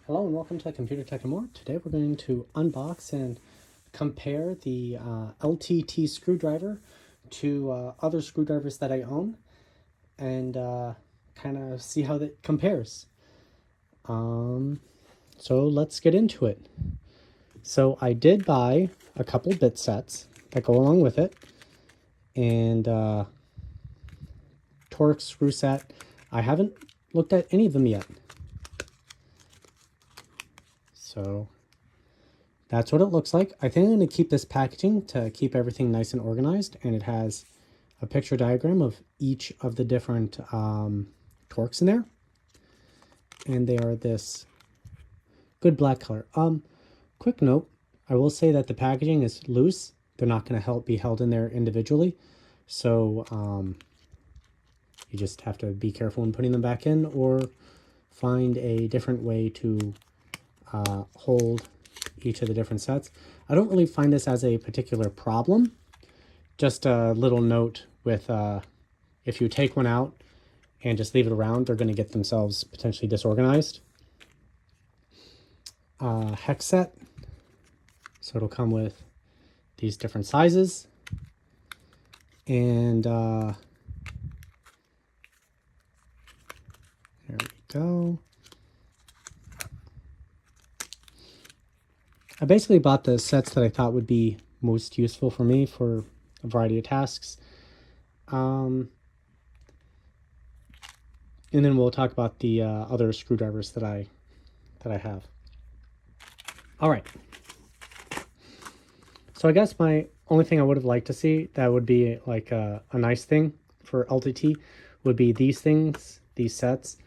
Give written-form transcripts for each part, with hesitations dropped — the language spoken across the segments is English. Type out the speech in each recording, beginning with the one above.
Hello and welcome to Computer Tech and More. Today we're going to unbox and compare the LTT screwdriver to other screwdrivers that I own and kind of see how that compares. So let's get into it. So I did buy a couple bit sets that go along with it, and Torx screw set. I haven't looked at any of them yet. So that's what it looks like. I think I'm going to keep this packaging to keep everything nice and organized, and it has a picture diagram of each of the different Torx in there, and they are this good black color. Quick note, I will say that the packaging is loose. They're not going to be held in there individually, so you just have to be careful when putting them back in, or find a different way to hold each of the different sets. I don't really find this as a particular problem. Just a little note with if you take one out and just leave it around, they're going to get themselves potentially disorganized. Hex set. So it'll come with these different sizes. And there we go. I basically bought the sets that I thought would be most useful for me for a variety of tasks. And then we'll talk about the other screwdrivers that I have. All right. So I guess my only thing I would have liked to see that would be like a nice thing for LTT would be these things, these sets,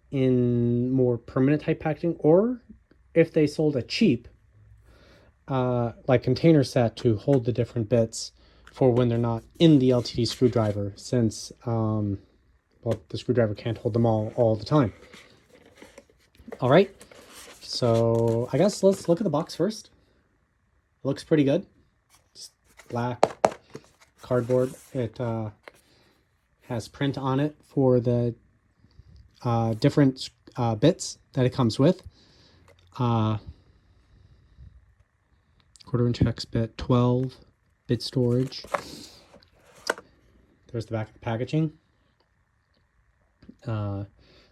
in more permanent type packaging, or if they sold a cheap like container set to hold the different bits for when they're not in the LTT screwdriver, since well, the screwdriver can't hold them all the time. All right, so I guess let's look at the box first. It looks pretty good. Just black cardboard. It has print on it for the different bits that it comes with. Quarter-inch hex bit, 12 bit storage. There's the back of the packaging.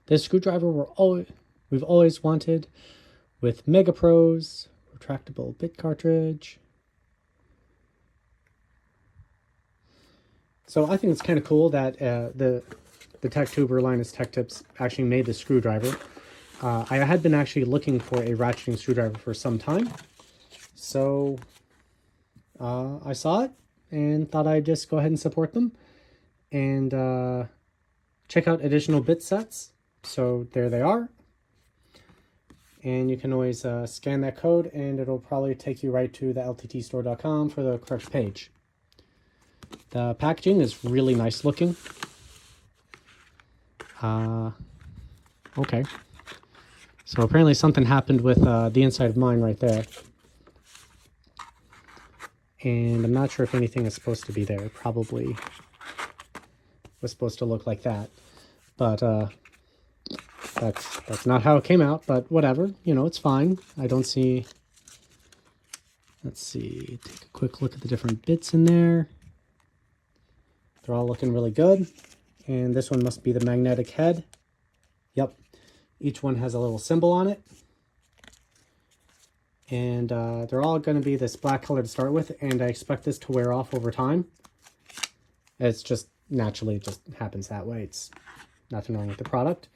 This screwdriver we've always wanted, with Mega Pros, retractable bit cartridge. So I think it's kind of cool that the TechTuber Linus Tech Tips actually made the screwdriver. I had been actually looking for a ratcheting screwdriver for some time. So I saw it and thought I'd just go ahead and support them and check out additional bit sets. So there they are. And you can always scan that code and it'll probably take you right to the lttstore.com for the correct page. The packaging is really nice looking. Okay. So apparently something happened with the inside of mine right there. And I'm not sure if anything is supposed to be there. It probably was supposed to look like that. But that's not how it came out, but whatever. You know, it's fine. I don't see... Let's see. Take a quick look at the different bits in there. They're all looking really good. And this one must be the magnetic head. Yep. Each one has a little symbol on it. And they're all going to be this black color to start with, and I expect this to wear off over time. It's just naturally, it just happens that way. It's nothing wrong with the product.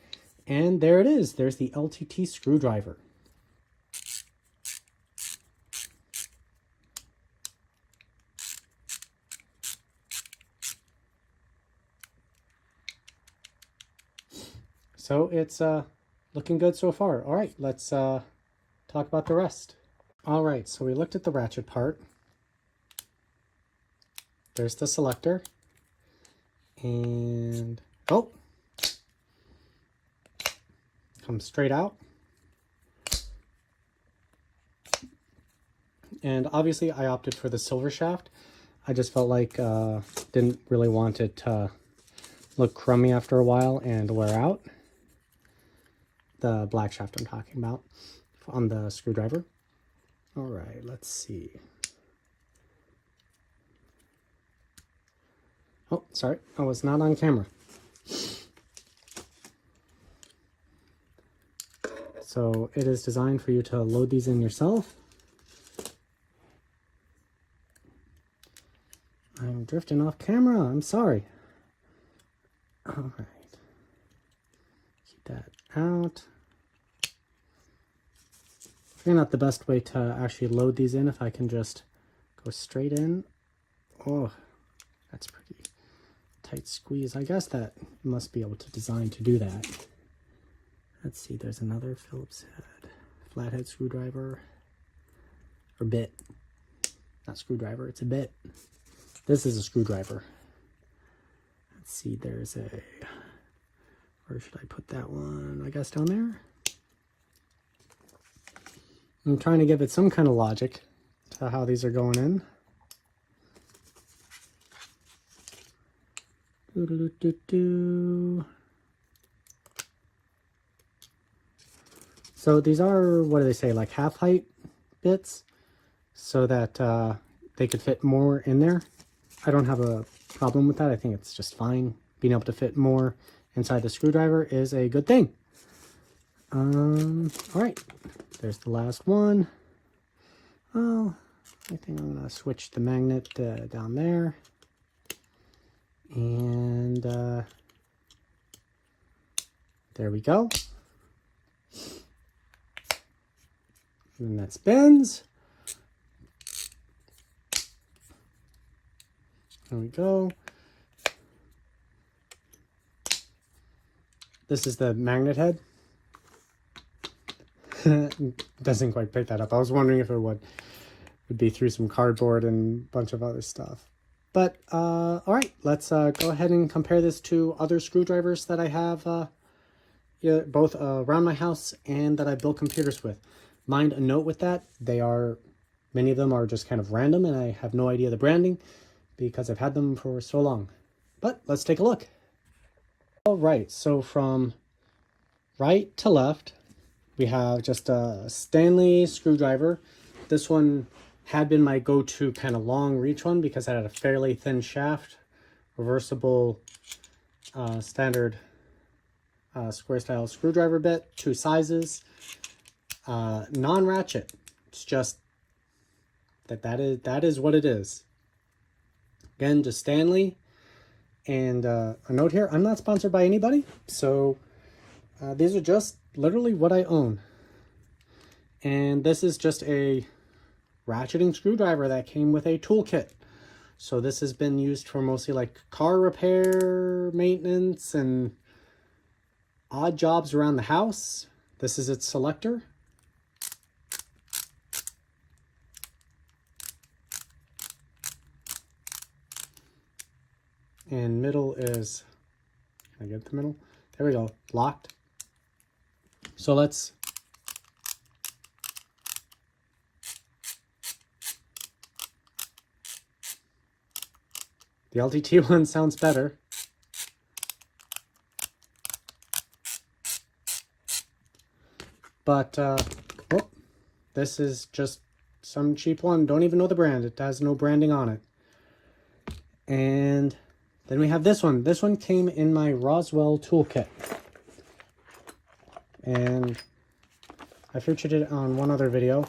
And there it is. There's the LTT screwdriver. So it's looking good so far. All right, let's talk about the rest. All right, so we looked at the ratchet part. There's the selector. And, oh, comes straight out. And obviously I opted for the silver shaft. I just felt like didn't really want it to look crummy after a while and wear out. the black shaft I'm talking about on the screwdriver. All right, let's see. Oh, sorry, I was not on camera. So it is designed for you to load these in yourself. I'm drifting off camera, I'm sorry. All right, keep that out. Figuring out the best way to actually load these in, if I can just go straight in. Oh, that's pretty tight squeeze. I guess that must be able to design to do that. Let's see, there's another Phillips head, flathead screwdriver, or bit. Not screwdriver, it's a bit. This is a screwdriver. Let's see, there's a, where should I put that one? I guess down there. I'm trying to give it some kind of logic to how these are going in. So these are, what do they say, like half height bits, so that they could fit more in there. I don't have a problem with that. I think it's just fine. Being able to fit more inside the screwdriver is a good thing. All right, there's the last one. Oh, I think I'm gonna switch the magnet down there. And there we go. And that spins. There we go. This is the magnet head. Doesn't quite pick that up. I was wondering if it would be through some cardboard and a bunch of other stuff. But all right, let's go ahead and compare this to other screwdrivers that I have, both around my house and that I build computers with. Mind a note with that, many of them are just kind of random, and I have no idea the branding because I've had them for so long. But let's take a look. All right, so from right to left, we have just a Stanley screwdriver. This one had been my go-to kind of long reach one because it had a fairly thin shaft, reversible standard square style screwdriver bit, 2 sizes, non-ratchet. It's just that is what it is. Again, just Stanley. And a note here, I'm not sponsored by anybody, so these are just literally what I own. And this is just a ratcheting screwdriver that came with a toolkit. So this has been used for mostly like car repair, maintenance, and odd jobs around the house. This is its selector. And middle is, can I get the middle? There we go, locked. So let's the LTT one sounds better. But this is just some cheap one. Don't even know the brand. It has no branding on it. And then we have this one. This one came in my Roswell toolkit. And I featured it on one other video.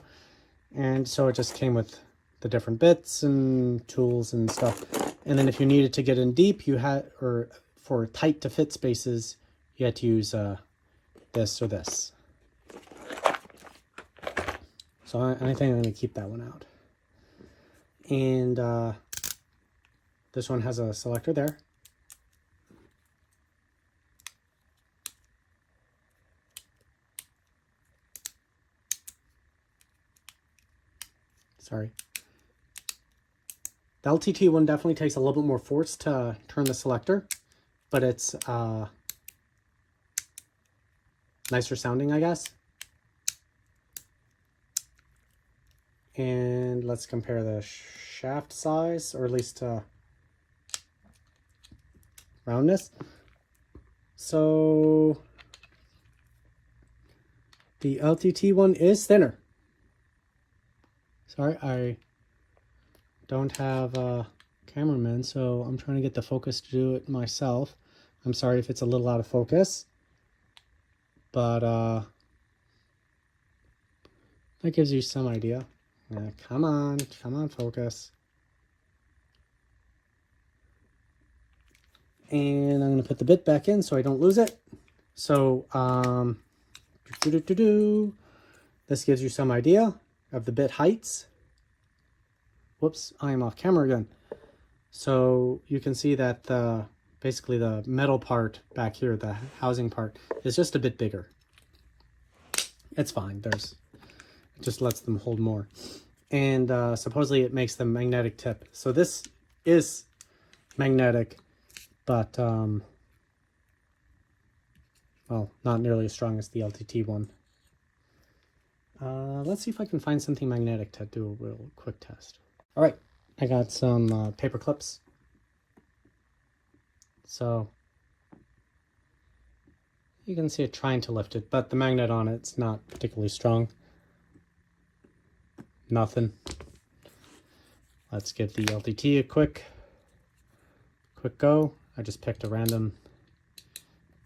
And so it just came with the different bits and tools and stuff. And then if you needed to get in deep, you had, or for tight to fit spaces, you had to use this or this. So I think I'm going to keep that one out. And this one has a selector there. Sorry. The LTT one definitely takes a little bit more force to turn the selector, but it's nicer sounding, I guess. And let's compare the shaft size, or at least roundness. So The LTT one is thinner. Sorry, I don't have a cameraman, so I'm trying to get the focus to do it myself. I'm sorry if it's a little out of focus, but that gives you some idea. Yeah, come on, focus. And I'm going to put the bit back in so I don't lose it. So, this gives you some idea of the bit heights. Whoops, I am off camera again. So you can see that basically the metal part back here, the housing part, is just a bit bigger. It's fine. It just lets them hold more. And supposedly it makes the magnetic tip. So this is magnetic, but well, not nearly as strong as the LTT one. Let's see if I can find something magnetic to do a real quick test. All right, I got some paper clips. So you can see it trying to lift it, but the magnet on it's not particularly strong. Nothing. Let's give the LTT a quick go. I just picked a random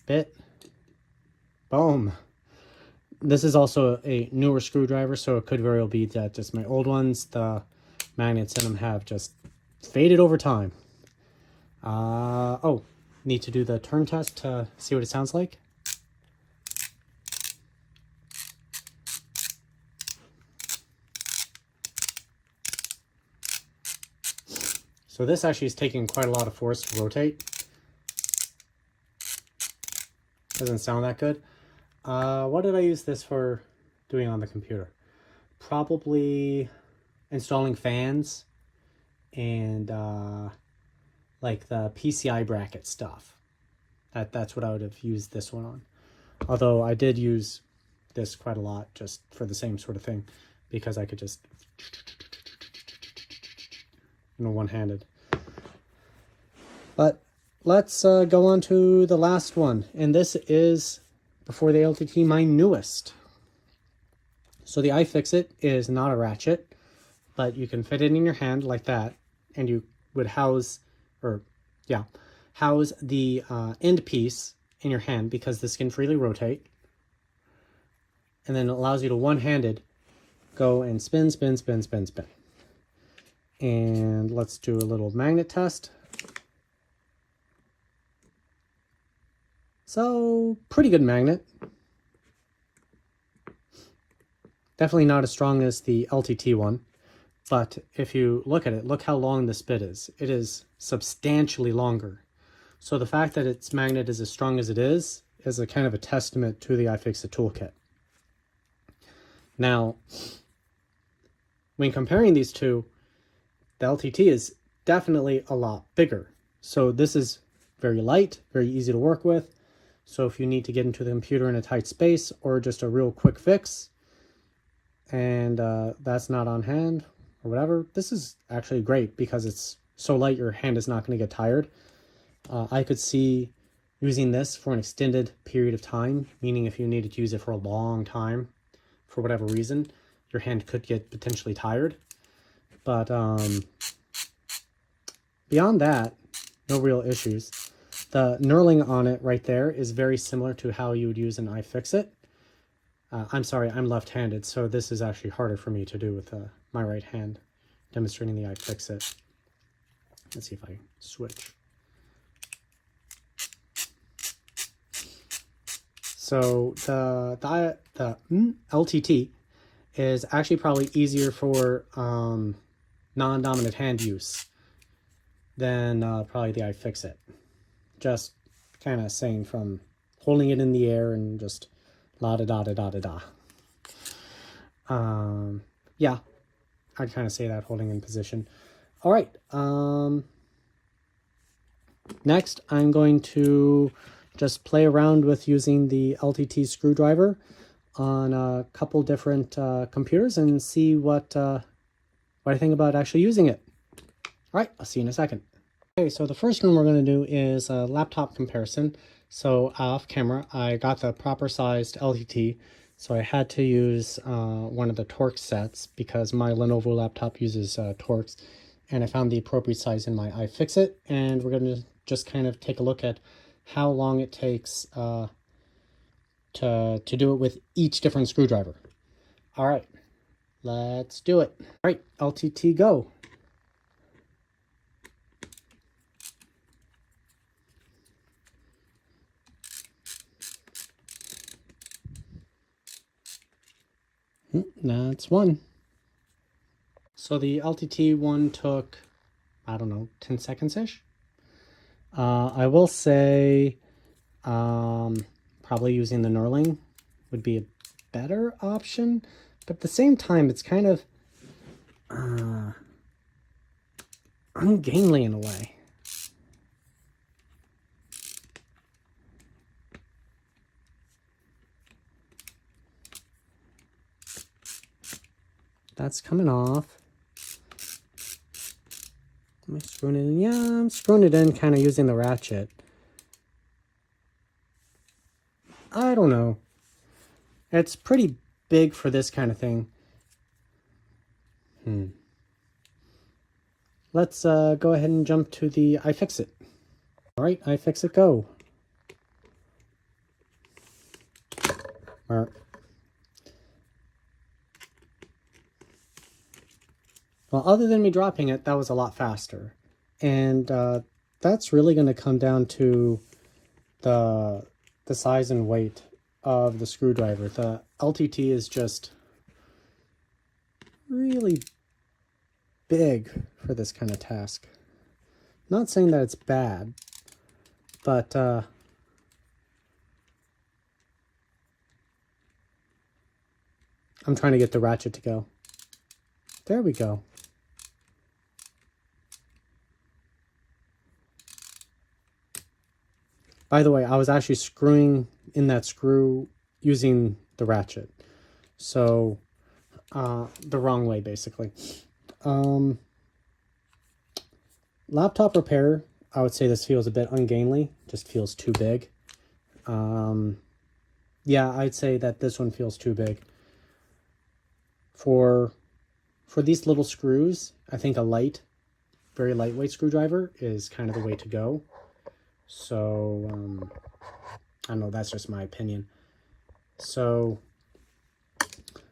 bit. Boom. This is also a newer screwdriver, so it could very well be that just my old ones, the magnets in them have just faded over time. Oh, need to do the turn test to see what it sounds like. So this actually is taking quite a lot of force to rotate. Doesn't sound that good. What did I use this for doing on the computer? Probably installing fans and like the PCI bracket stuff. That's what I would have used this one on. Although I did use this quite a lot just for the same sort of thing, because I could just, one-handed. But let's go on to the last one, and this is, before the LTT, my newest. So the iFixIt is not a ratchet, but you can fit it in your hand like that, and you would house the end piece in your hand, because this can freely rotate. And then it allows you to one-handed go and spin. And let's do a little magnet test. So, pretty good magnet. Definitely not as strong as the LTT one. But if you look at it, look how long this bit is. It is substantially longer. So the fact that its magnet is as strong as it is a kind of a testament to the iFixIt toolkit. Now, when comparing these two, the LTT is definitely a lot bigger. So this is very light, very easy to work with. So if you need to get into the computer in a tight space or just a real quick fix, and that's not on hand or whatever, this is actually great because it's so light your hand is not going to get tired. I could see using this for an extended period of time, meaning if you needed to use it for a long time, for whatever reason, your hand could get potentially tired. But beyond that, no real issues. The knurling on it right there is very similar to how you would use an iFixIt. I'm sorry, I'm left-handed, so this is actually harder for me to do with my right hand, demonstrating the iFixIt. Let's see if I switch. So the LTT is actually probably easier for non-dominant hand use than probably the iFixIt. Just kind of saying, from holding it in the air and just la-da-da-da-da-da-da. Yeah, I'd kind of say that, holding in position. All right. Next, I'm going to just play around with using the LTT screwdriver on a couple different computers and see what I think about actually using it. All right, I'll see you in a second. Okay, so the first one we're going to do is a laptop comparison. So off camera, I got the proper sized LTT So I had to use one of the Torx sets because my Lenovo laptop uses Torx, and I found the appropriate size in my iFixIt, and we're going to just kind of take a look at how long it takes to do it with each different screwdriver. All right, let's do it. All right, LTT go. That's one. So the LTT one took, I don't know, 10 seconds-ish. I will say probably using the knurling would be a better option, but at the same time, it's kind of ungainly in a way. That's coming off. Am I screwing it in? Yeah, I'm screwing it in kind of using the ratchet. I don't know. It's pretty big for this kind of thing. Let's go ahead and jump to the iFixIt. All right, iFixIt go. Well, other than me dropping it, that was a lot faster. And that's really going to come down to the size and weight of the screwdriver. The LTT is just really big for this kind of task. Not saying that it's bad, but I'm trying to get the ratchet to go. There we go. By the way, I was actually screwing in that screw using the ratchet. So, the wrong way, basically. Laptop repair, I would say this feels a bit ungainly. Just feels too big. Yeah, I'd say that this one feels too big. For these little screws, I think a very lightweight screwdriver is kind of the way to go. So, I don't know, that's just my opinion. So,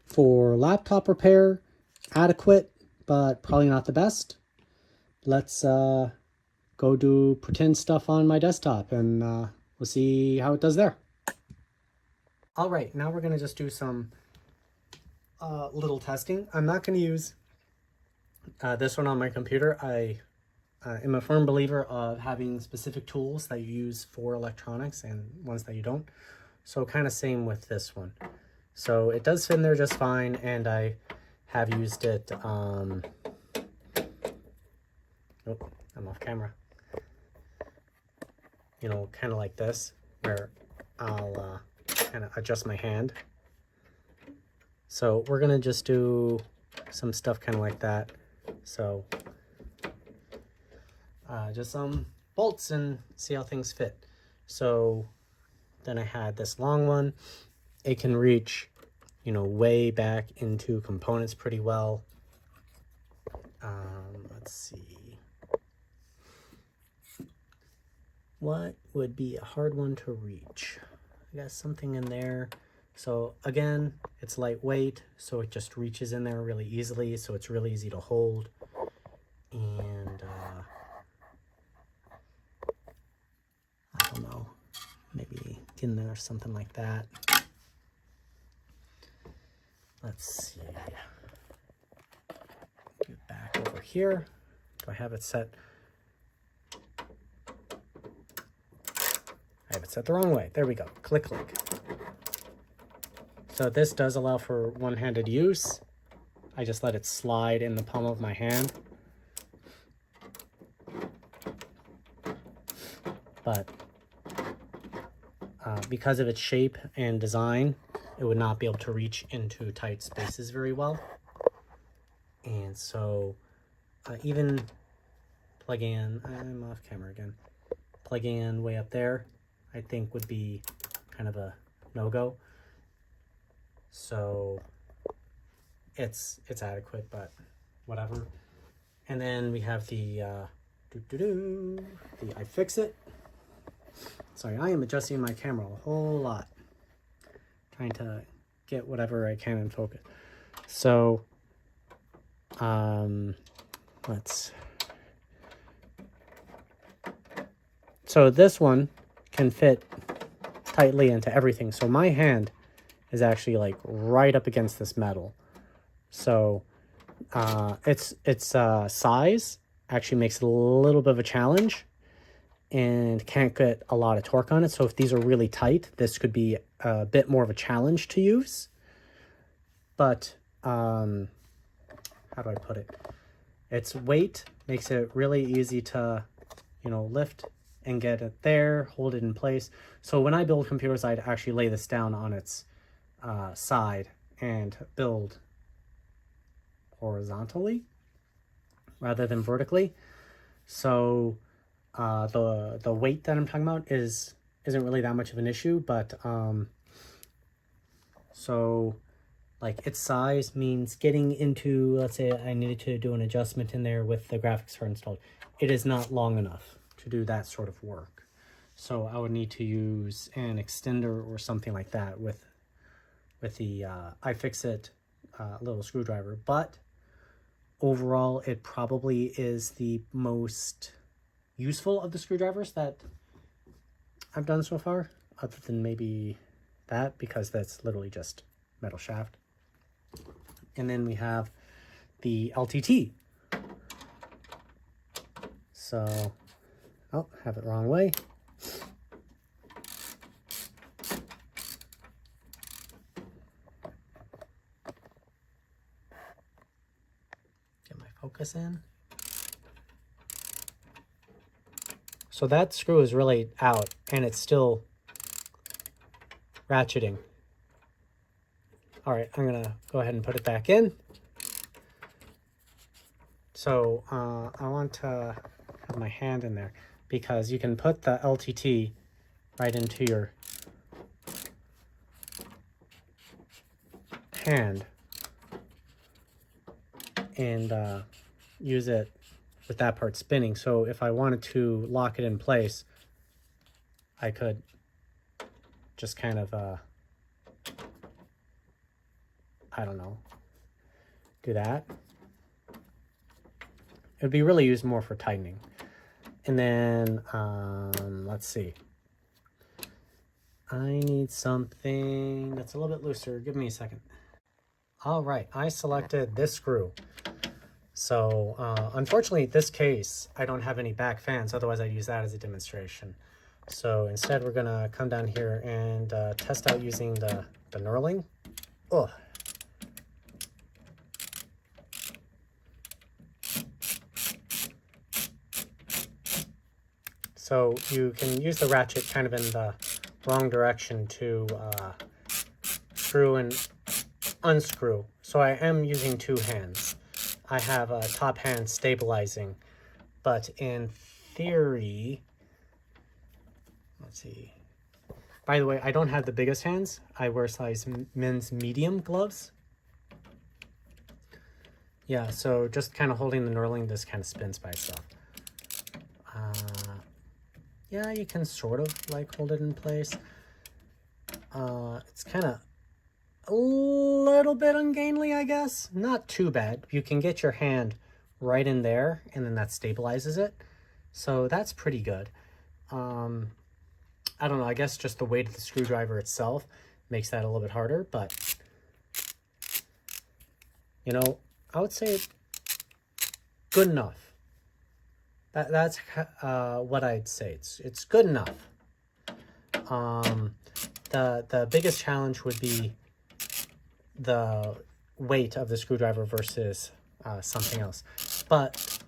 for laptop repair, adequate, but probably not the best. Let's go do pretend stuff on my desktop, and we'll see how it does there. All right, now we're going to just do some little testing. I'm not going to use this one on my computer. I am a firm believer of having specific tools that you use for electronics and ones that you don't. So kind of same with this one. So it does fit in there just fine, and I have used it. Oh, I'm off camera. You know, kind of like this, where I'll kind of adjust my hand. So we're gonna just do some stuff kind of like that. So just some bolts and see how things fit. So then I had this long one. It can reach, you know, way back into components pretty well. Let's see. What would be a hard one to reach? I got something in there. So again, it's lightweight, so it just reaches in there really easily. So it's really easy to hold. And I don't know, maybe in there or something like that. Let's see. Get back over here. Do I have it set? I have it set the wrong way. There we go. Click, click. So this does allow for one-handed use. I just let it slide in the palm of my hand. But because of its shape and design, it would not be able to reach into tight spaces very well. And so even plugging in, I'm off camera again, plugging in way up there, I think would be kind of a no-go. So it's adequate, but whatever. And then we have the iFixIt. Sorry, I am adjusting my camera a whole lot, trying to get whatever I can in focus. So so this one can fit tightly into everything. So my hand is actually like right up against this metal. So its size actually makes it a little bit of a challenge and can't get a lot of torque on it. So if these are really tight, this could be a bit more of a challenge to use. But how do I put it? Its weight makes it really easy to, you know, lift and get it there, hold it in place. So when I build computers, I'd actually lay this down on its side and build horizontally rather than vertically. So the weight that I'm talking about isn't really that much of an issue, but so like its size means getting into, let's say I needed to do an adjustment in there with the graphics card installed. It is not long enough to do that sort of work. So I would need to use an extender or something like that with the iFixIt little screwdriver. But overall, it probably is the most useful of the screwdrivers that I've done so far, other than maybe that, because that's literally just metal shaft. And then we have the LTT. So, oh, have it wrong way. Get my focus in. So that screw is really out and it's still ratcheting. All right, I'm gonna go ahead and put it back in. So I want to have my hand in there because you can put the LTT right into your hand and use it with that part spinning. So if I wanted to lock it in place, I could just kind of, I don't know, do that. It would be really used more for tightening. And then, let's see. I need something that's a little bit looser. Give me a second. All right, I selected this screw. So unfortunately, this case, I don't have any back fans. Otherwise, I'd use that as a demonstration. So instead, we're going to come down here and test out using the knurling. Oh. So you can use the ratchet kind of in the wrong direction to screw and unscrew. So I am using two hands. I have a top hand stabilizing, but in theory, let's see. By the way, I don't have the biggest hands. I wear size men's medium gloves. Yeah, so just kind of holding the knurling, this kind of spins by itself. Yeah, you can sort of like hold it in place. It's kind of a little bit ungainly, I guess. Not too bad. You can get your hand right in there and then that stabilizes it. So that's pretty good. I don't know, I guess just the weight of the screwdriver itself makes that a little bit harder, but you know, I would say good enough. That's what I'd say. It's good enough. The biggest challenge would be the weight of the screwdriver versus something else. But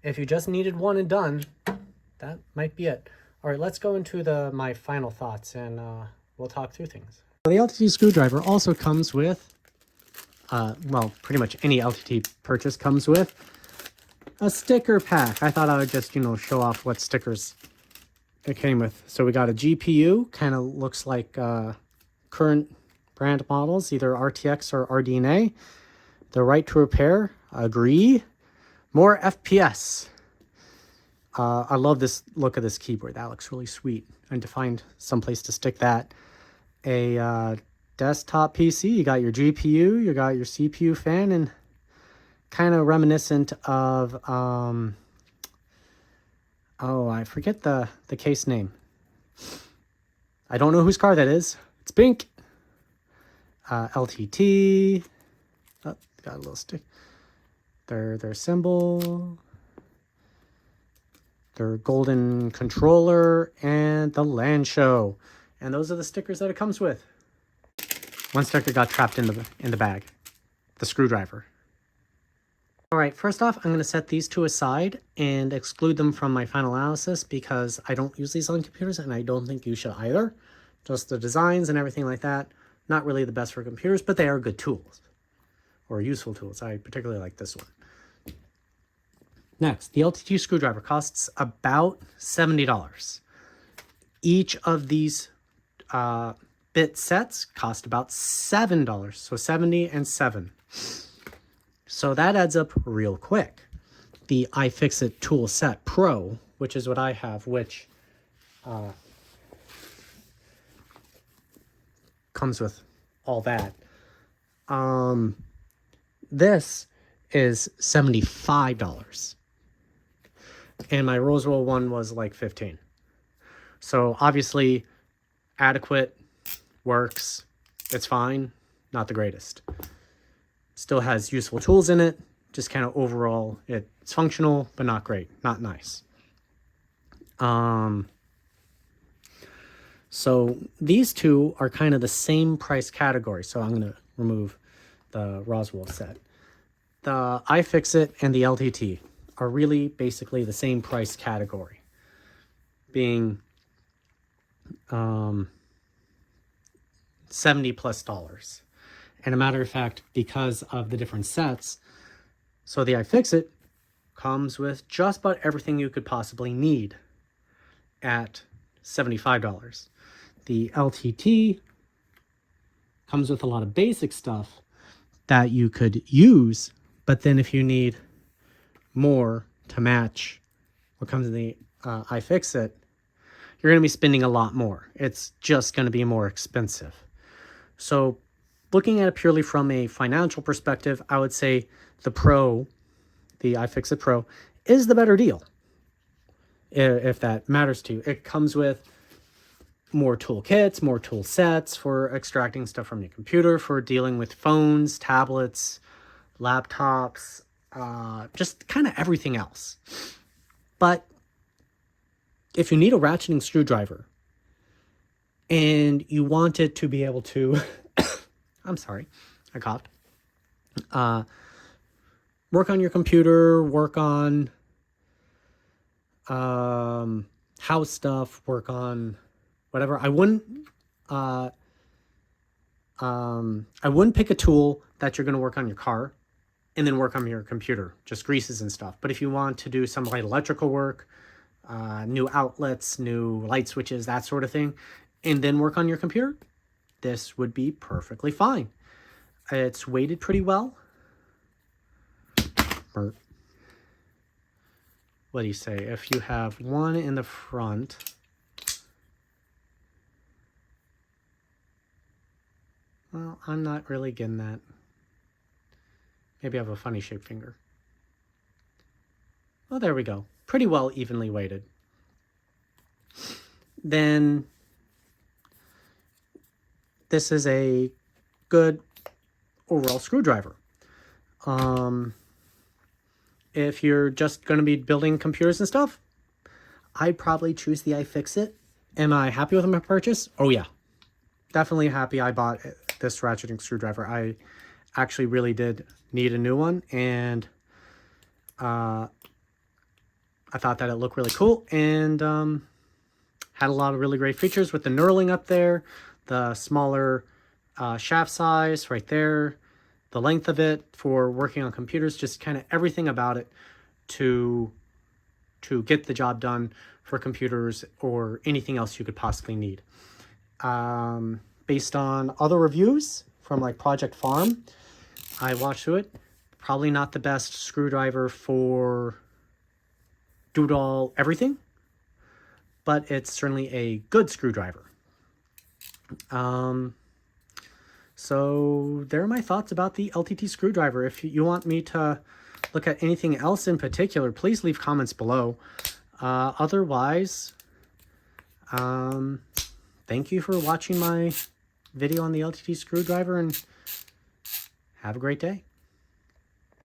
if you just needed one and done, that might be it. All right, let's go into my final thoughts and we'll talk through things. The LTT screwdriver also comes with, well, pretty much any LTT purchase comes with a sticker pack. I thought I would just, you know, show off what stickers it came with. So we got a GPU, kind of looks like current brand models, either RTX or RDNA. The right to repair, agree. More FPS. I love this look of this keyboard. That looks really sweet. And to find some place to stick that. A desktop PC, you got your GPU, you got your CPU fan, and kind of reminiscent of, oh, I forget the case name. I don't know whose car that is. It's pink. LTT. Oh, got a little stick. Their symbol. Their golden controller, and the land show. And those are the stickers that it comes with. One sticker got trapped in the bag. The screwdriver. All right, first off, I'm going to set these two aside and exclude them from my final analysis because I don't use these on computers and I don't think you should either. Just the designs and everything like that, not really the best for computers, but they are good tools or useful tools. I particularly like this one. Next, the LTT screwdriver costs about $70. Each of these bit sets cost about $7. So 70 and 7. So that adds up real quick. The iFixIt Tool Set Pro, which is what I have, which comes with all that. This is $75. And my Roswell one was like 15. So obviously adequate, works, it's fine, not the greatest. Still has useful tools in it, just kind of overall it's functional, but not great, not nice. So these two are kind of the same price category. So I'm going to remove the Roswell set. The iFixIt and the LTT are really basically the same price category, being $70+. And a matter of fact, because of the different sets, so the iFixIt comes with just about everything you could possibly need at $75. The LTT comes with a lot of basic stuff that you could use, but then if you need more to match what comes in the iFixIt, you're going to be spending a lot more. It's just going to be more expensive. So looking at it purely from a financial perspective, I would say the Pro, the iFixIt Pro, is the better deal, if that matters to you. It comes with more toolkits, more tool sets for extracting stuff from your computer, for dealing with phones, tablets, laptops, just kind of everything else. But if you need a ratcheting screwdriver and you want it to be able to, I'm sorry, I coughed, work on your computer, work on house stuff, work on whatever, I wouldn't pick a tool that you're going to work on your car and then work on your computer, just greases and stuff. But if you want to do some light electrical work, new outlets, new light switches, that sort of thing, and then work on your computer, this would be perfectly fine. It's weighted pretty well. What do you say? If you have one in the front, well, I'm not really getting that. Maybe I have a funny shaped finger. Well, there we go. Pretty well evenly weighted. Then this is a good overall screwdriver. If you're just going to be building computers and stuff, I'd probably choose the iFixIt. Am I happy with my purchase? Oh yeah, definitely happy I bought this ratcheting screwdriver. I actually really did need a new one, and I thought that it looked really cool and had a lot of really great features with the knurling up there, the smaller shaft size right there, the length of it for working on computers, just kind of everything about it to to get the job done for computers or anything else you could possibly need. Based on other reviews from like Project Farm, I watched through it. Probably not the best screwdriver for do-it-all everything, but it's certainly a good screwdriver. So there are my thoughts about the LTT screwdriver. If you want me to look at anything else in particular, please leave comments below. Otherwise, thank you for watching my video on the LTT screwdriver, and have a great day.